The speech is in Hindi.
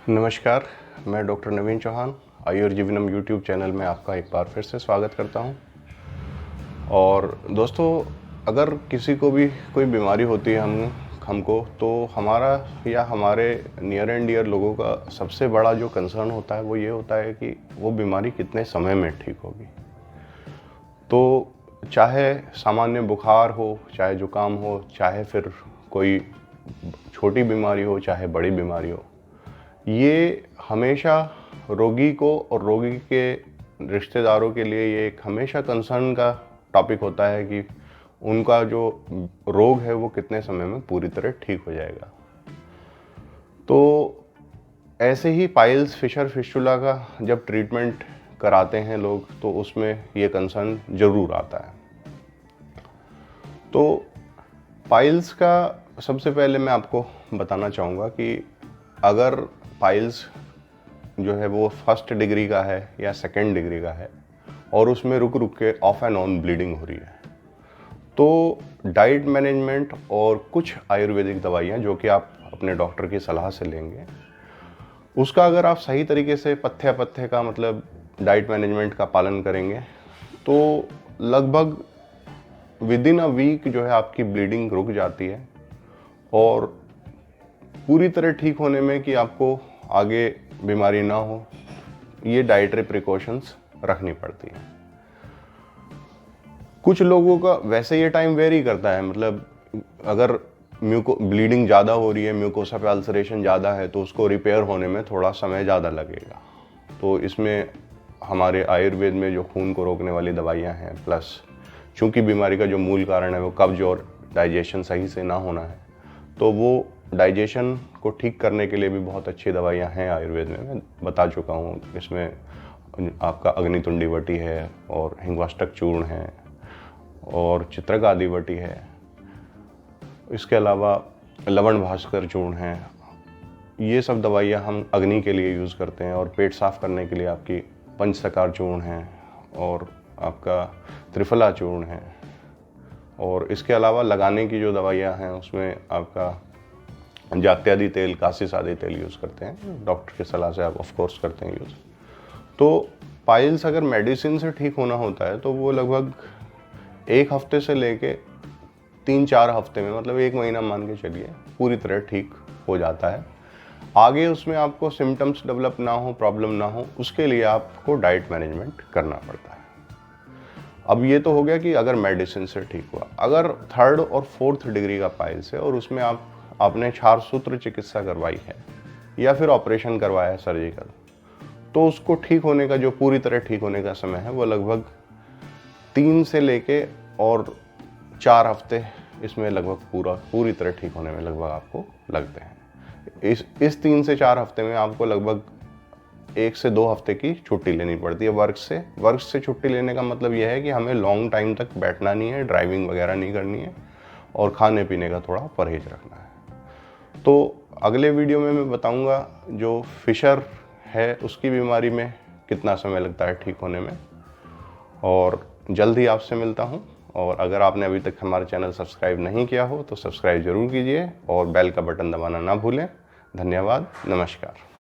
नमस्कार, मैं डॉक्टर नवीन चौहान आयुर्जीवनम यूट्यूब चैनल में आपका एक बार फिर से स्वागत करता हूं। और दोस्तों, अगर किसी को भी कोई बीमारी होती है हमको तो हमारा या हमारे नियर एंड डियर लोगों का सबसे बड़ा जो कंसर्न होता है वो ये होता है कि वो बीमारी कितने समय में ठीक होगी। तो चाहे सामान्य बुखार हो, चाहे जुकाम हो, चाहे फिर कोई छोटी बीमारी हो, चाहे बड़ी बीमारी हो, ये हमेशा रोगी को और रोगी के रिश्तेदारों के लिए ये एक हमेशा कंसर्न का टॉपिक होता है कि उनका जो रोग है वो कितने समय में पूरी तरह ठीक हो जाएगा। तो ऐसे ही पाइल्स, फिशर, फिस्टुला का जब ट्रीटमेंट कराते हैं लोग तो उसमें ये कंसर्न ज़रूर आता है। तो पाइल्स का सबसे पहले मैं आपको बताना चाहूँगा कि अगर पाइल्स जो है वो फर्स्ट डिग्री का है या सेकेंड डिग्री का है और उसमें रुक रुक के ऑफ एंड ऑन ब्लीडिंग हो रही है, तो डाइट मैनेजमेंट और कुछ आयुर्वेदिक दवाइयाँ जो कि आप अपने डॉक्टर की सलाह से लेंगे, उसका अगर आप सही तरीके से पथ्य का मतलब डाइट मैनेजमेंट का पालन करेंगे तो लगभग विदिन अ वीक जो है आपकी ब्लीडिंग रुक जाती है और पूरी तरह ठीक होने में कि आपको आगे बीमारी ना हो, ये डाइटरी प्रिकॉशंस रखनी पड़ती है। कुछ लोगों का वैसे ये टाइम वेरी करता है, मतलब अगर ब्लीडिंग ज़्यादा हो रही है, म्यूकोसा पे अल्सरेशन ज़्यादा है तो उसको रिपेयर होने में थोड़ा समय ज़्यादा लगेगा। तो इसमें हमारे आयुर्वेद में जो खून को रोकने वाली दवाइयाँ हैं, प्लस चूँकि बीमारी का जो मूल कारण है वो कब्ज और डाइजेशन सही से ना होना है, तो वो डाइजेशन को ठीक करने के लिए भी बहुत अच्छी दवाइयाँ हैं आयुर्वेद में, मैं बता चुका हूँ। इसमें आपका अग्नितुंडी वटी है और हिंगवाष्टक चूर्ण है और चित्रकादि वटी है। इसके अलावा लवण भास्कर चूर्ण है। ये सब दवाइयाँ हम अग्नि के लिए यूज़ करते हैं। और पेट साफ करने के लिए आपकी पंचसकार चूर्ण है और आपका त्रिफला चूर्ण है। और इसके अलावा लगाने की जो दवाइयाँ हैं उसमें आपका जात्यादि तेल, कासिस आदि तेल यूज़ करते हैं। डॉक्टर की सलाह से आप ऑफ कोर्स करते हैं यूज़। तो पाइल्स अगर मेडिसिन से ठीक होना होता है तो वो लगभग 1 हफ्ते से लेके 3-4 हफ्ते में, मतलब 1 महीना मान के चलिए, पूरी तरह ठीक हो जाता है। आगे उसमें आपको सिम्टम्स डेवलप ना हो, प्रॉब्लम ना हो, उसके लिए आपको डाइट मैनेजमेंट करना पड़ता है। अब ये तो हो गया कि अगर मेडिसिन से ठीक हुआ। अगर 3rd और 4th डिग्री का पाइल्स है और उसमें आपने क्षारसूत्र चिकित्सा करवाई है या फिर ऑपरेशन करवाया है सर्जिकल, तो उसको ठीक होने का, जो पूरी तरह ठीक होने का समय है, वो लगभग 3 से लेके और 4 हफ्ते इसमें लगभग पूरी तरह ठीक होने में लगभग आपको लगते हैं। इस 3 से 4 हफ्ते में आपको लगभग 1 से 2 हफ्ते की छुट्टी लेनी पड़ती है वर्क से छुट्टी लेने का मतलब यह है कि हमें लॉन्ग टाइम तक बैठना नहीं है, ड्राइविंग वगैरह नहीं करनी है और खाने पीने का थोड़ा परहेज रखना है। तो अगले वीडियो में मैं बताऊंगा जो फिशर है उसकी बीमारी में कितना समय लगता है ठीक होने में। और जल्द ही आपसे मिलता हूं। और अगर आपने अभी तक हमारा चैनल सब्सक्राइब नहीं किया हो तो सब्सक्राइब ज़रूर कीजिए और बेल का बटन दबाना ना भूलें। धन्यवाद, नमस्कार।